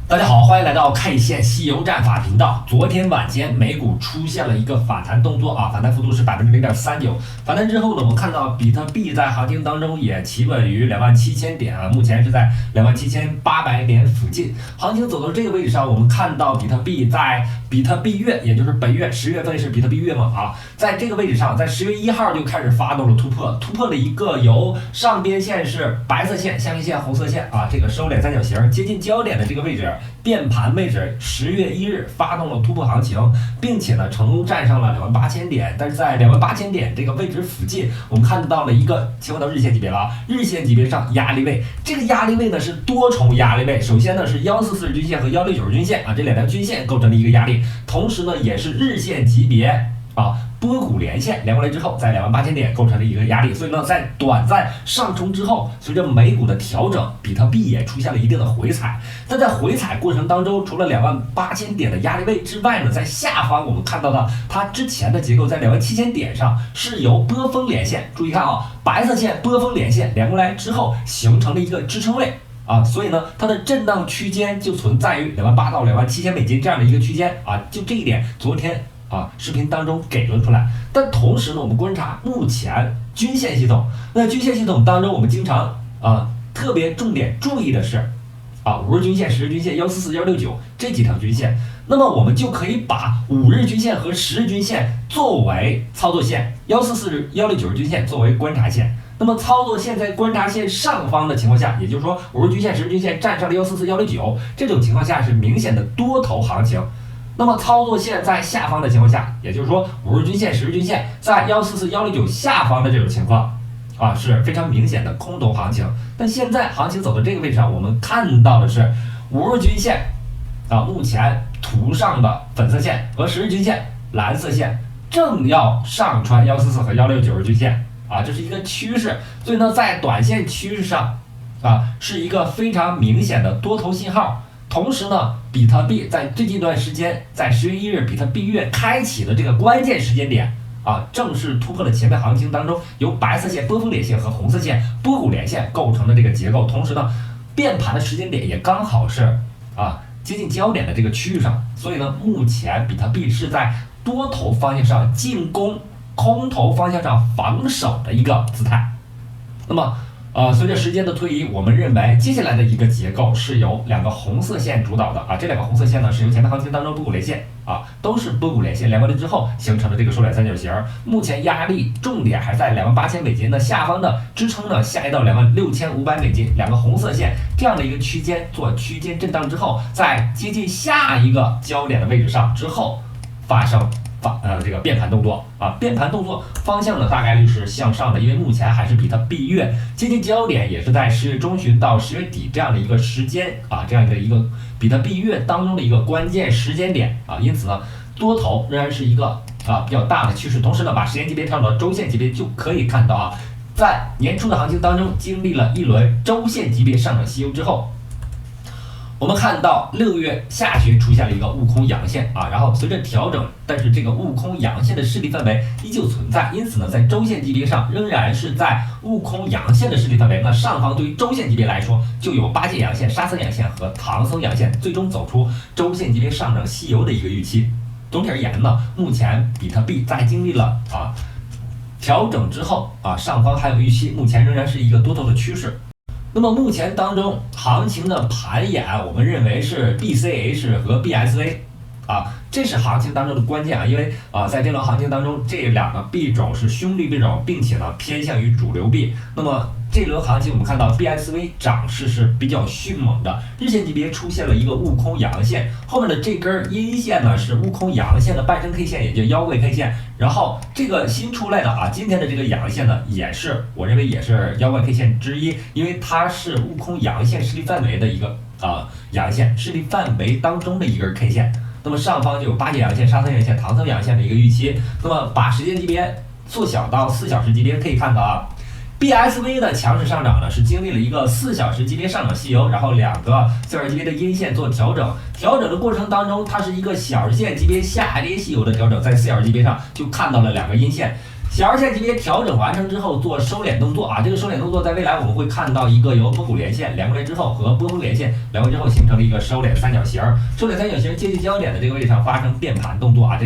大家好，欢迎来到 K 线西游战法频道。昨天晚间美股出现了一个反弹动作啊，反弹幅度是0.39%。反弹之后呢，我们看到比特币在行情当中也企稳于27000点啊，目前是在27800点附近。行情走到这个位置上，我们看到比特币在比特币月，也就是本月10月份是比特币月嘛啊，在这个位置上，在10月1号就开始发动了突破了一个由上边线是白色线、下面线红色线啊，这个收敛三角形接近焦点的这个位置。变盘位置10月1日发动了突破行情，并且呢成功站上了28000点，但是在28000点这个位置附近，我们看到了一个切换到日线级别了啊，日线级别上压力位，这个压力位呢是多重压力位，首先呢是144均线和169均线啊，这两条均线构成了一个压力，同时呢也是日线级别啊。波谷连线连过来之后，在28000点构成了一个压力，所以呢，在短暂上冲之后，随着美股的调整，比特币也出现了一定的回踩。但在回踩过程当中，除了28000点的压力位之外呢，在下方我们看到的它之前的结构在27000点上是由波峰连线，注意看啊，白色线波峰连线连过来之后，形成了一个支撑位。啊，所以呢，它的震荡区间就存在于28000到27000美金这样的一个区间啊，就这一点，昨天视频当中给了出来，但同时呢，我们观察目前均线系统，那均线系统当中，我们经常特别重点注意的是5日均线、10日均线、144、169这几条均线，那么我们就可以把5日均线和10日均线作为操作线，144、169均线作为观察线。那么操作线在观察线上方的情况下，也就是说5日均线、10日均线站上了144、169，这种情况下是明显的多头行情。那么操作线在下方的情况下，也就是说5日均线、10日均线在144、169下方的这种情况是非常明显的空头行情。但现在行情走到这个位置上，我们看到的是5日均线目前图上的粉色线和10日均线蓝色线正要上穿144和169均线这是一个趋势。所以呢，在短线趋势上是一个非常明显的多头信号。同时呢，比特币在最近一段时间，在10月1日比特币月开启的这个关键时间点正式突破了前面行情当中由白色线波峰连线和红色线波谷连线构成的这个结构。同时呢，变盘的时间点也刚好是接近焦点的这个区域上。所以呢，目前比特币是在多头方向上进攻，空头方向上防守的一个姿态。那么随着时间的推移，我们认为接下来的一个结构是由两个红色线主导的这两个红色线呢是由前面行情当中波谷连线都是波谷连线连过来之后形成的这个收敛三角形。目前压力重点还在28000美金的下方的支撑呢，下移到26500美金，两个红色线这样的一个区间做区间震荡之后，在接近下一个焦点的位置上之后发生这个变盘动作变盘动作方向呢大概率是向上的，因为目前还是比特币月接近焦点，也是在10月中旬到10月底这样的一个时间这样的一个比特币月当中的一个关键时间点因此呢，多头仍然是一个比较大的趋势。同时呢，把时间级别调到周线级别就可以看到在年初的行情当中经历了一轮周线级别上涨西游之后，我们看到6月下旬出现了一个悟空阳线然后随着调整，但是这个悟空阳线的势力范围依旧存在，因此呢，在周线级别上仍然是在悟空阳线的势力范围。那上方对于周线级别来说，就有八戒阳线、沙僧阳线和唐僧阳线，最终走出周线级别上涨西游的一个预期。总体而言呢，目前比特币在经历了调整之后上方还有预期，目前仍然是一个多头的趋势。那么目前当中行情的盘眼，我们认为是 BCH 和 BSV 这是行情当中的关键因为在这轮行情当中，这两个币种是兄弟币种，并且呢偏向于主流币。那么这轮行情我们看到 BSV 涨势是比较迅猛的，日线级别出现了一个悟空阳线，后面的这根阴线呢是悟空阳线的半升 K 线，也叫妖怪 K 线。然后这个新出来的今天的这个阳线呢，也是我认为也是妖怪 K 线之一，因为它是悟空阳线势力范围的一个阳线，势力范围当中的一根 K 线。那么上方就有八戒阳线、沙僧阳线、唐僧阳线的一个预期。那么把时间级别缩小到4小时级别，可以看到BSV 的强势上涨呢，是经历了一个4小时级别上涨西游，然后两个4小时级别的阴线做调整。调整的过程当中，它是一个小时线级别下跌西游的调整，在4小时级别上就看到了两个阴线。小日线级别调整完成之后做收敛动作啊，这个收敛动作在未来我们会看到一个由波谷连线连过来之后和波峰连线连过来之后形成了一个收敛三角形，收敛三角形接近焦点的这个位置上发生变盘动作啊，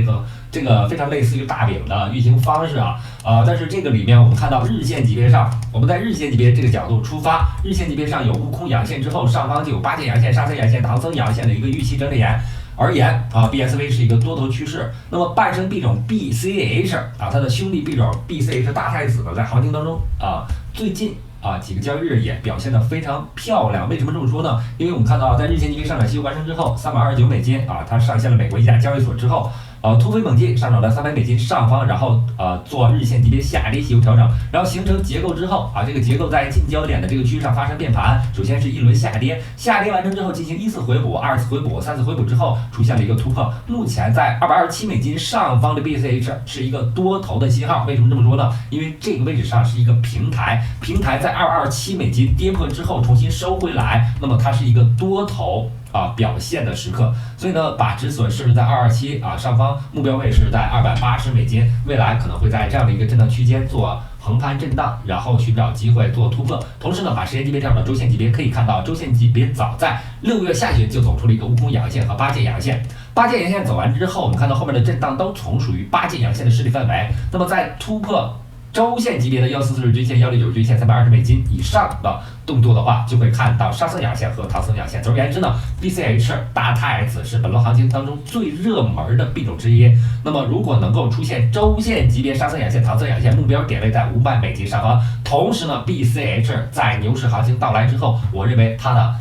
这个非常类似于大饼的运行方式啊，但是这个里面我们看到日线级别上，我们在日线级别这个角度出发，日线级别上有悟空阳线之后，上方就有八剑阳线、上升阳线、唐僧阳线的一个预期整理沿。而言啊 ，BSV 是一个多头趋势。那么伴生币种 BCH 啊，它的兄弟币种 BCH 大太子呢，在行情当中啊，最近几个交易日也表现得非常漂亮。为什么这么说呢？因为我们看到在日线级别上涨期完成之后，329美金啊，它上线了美国一家交易所之后。突飞猛进，上涨到300美金上方，然后做日线级别下跌细流调整，然后形成结构之后啊，这个结构在近焦点的这个区域上发生变盘，首先是一轮下跌，下跌完成之后进行1次回补、2次回补、3次回补之后出现了一个突破，目前在227美金上方的 BCH 是一个多头的信号。为什么这么说呢？因为这个位置上是一个平台，平台在227美金跌破之后重新收回来，那么它是一个多头。表现的时刻，所以呢，把止损设置在227上方，目标位是在280美金，未来可能会在这样的一个震荡区间做横盘震荡，然后寻找机会做突破。同时呢，把时间级别调到周线级别，可以看到周线级别早在6月下旬就走出了一个悟空阳线和八剑阳线。八剑阳线走完之后，我们看到后面的震荡都从属于八剑阳线的势力范围。那么在突破周线级别的144均线、169均线、320美金以上的动作的话，就会看到上升阳线和唐僧阳线。总而言之呢 ，BCH 大太子是本轮行情当中最热门的币种之一。那么如果能够出现周线级别上升阳线、唐僧阳线，目标点位在500美金上方。同时呢 ，BCH 在牛市行情到来之后，我认为它的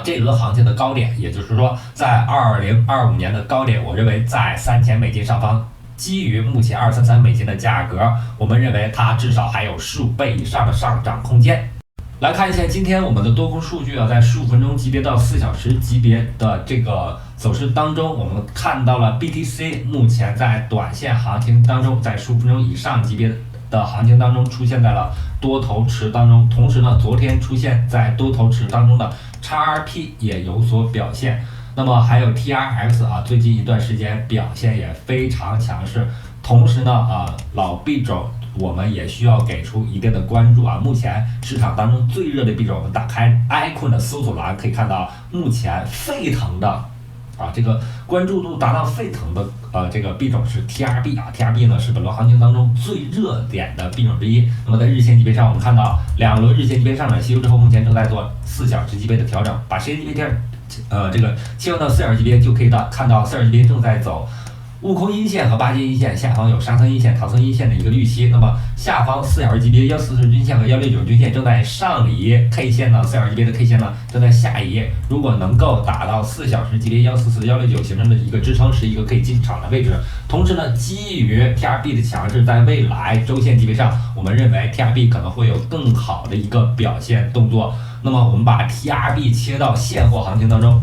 这轮行情的高点，也就是说在2025年的高点，我认为在3000美金上方。基于目前233美金的价格，我们认为它至少还有15倍以上的上涨空间。来看一下今天我们的多空数据在15分钟级别到4小时级别的这个走势当中，我们看到了 BTC 目前在短线行情当中，在15分钟以上级别的行情当中出现在了多头池当中，同时呢，昨天出现在多头池当中的 XRP 也有所表现。那么还有 TRX 最近一段时间表现也非常强势。同时呢老币种我们也需要给出一定的关注目前市场当中最热的币种，我们打开 iCoin 的搜索栏可以看到，目前沸腾的这个关注度达到沸腾的这个币种是 TRB。TRB 呢是本轮行情当中最热点的币种之一。那么在日线级别上，我们看到2轮日线级别上涨吸收之后，目前正在做4小时级别的调整，把时间级别这个切换到4小时级别，就可以看到4小时级别正在走悟空阴线和八剑阴线，下方有上升阴线、唐僧阴线的一个预期。那么下方4小时级别144均线和169均线正在上移 ，K 线呢4小时级别的 K 线呢正在下移。如果能够达到4小时级别144、169形成的一个支撑，是一个可以进场的位置。同时呢，基于 TRB 的强势，在未来周线级别上，我们认为 TRB 可能会有更好的一个表现动作。那么我们把 TRB 切到现货行情当中，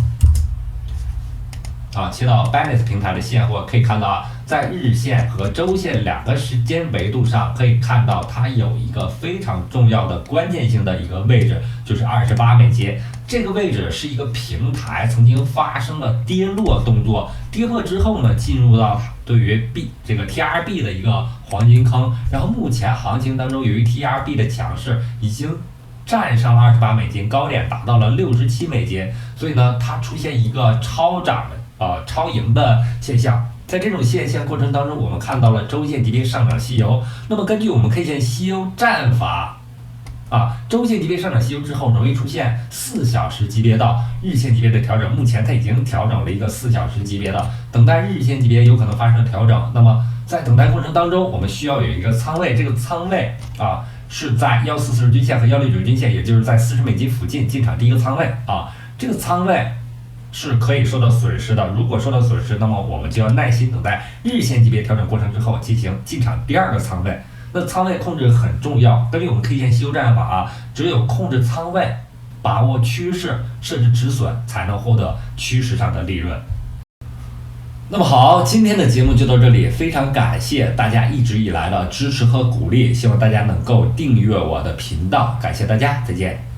切到 Binance 平台的现货，可以看到在日线和周线2个时间维度上，可以看到它有一个非常重要的关键性的一个位置，就是28美金。这个位置是一个平台，曾经发生了跌落动作，跌破之后呢，进入到对于这个 TRB 的一个黄金坑。然后目前行情当中，由于 TRB 的强势，已经站上了28美金，高点达到了67美金，所以呢，它出现一个超涨的超赢的现象。在这种现象过程当中，我们看到了周线级别上涨吸油。那么根据我们 K 线吸油战法周线级别上涨吸油之后，容易出现4小时级别到日线级别的调整。目前它已经调整了一个4小时级别的，等待日线级别有可能发生调整。那么在等待过程当中，我们需要有一个仓位，这个仓位是在144均线和169均线，也就是在40美金附近进场第一个仓位这个仓位是可以受到损失的。如果受到损失，那么我们就要耐心等待日线级别调整过程之后进行进场第2个仓位。那仓位控制很重要，根据我们 K 线吸收战法只有控制仓位，把握趋势，设置止损，才能获得趋势上的利润。那么好，今天的节目就到这里，非常感谢大家一直以来的支持和鼓励，希望大家能够订阅我的频道，感谢大家，再见。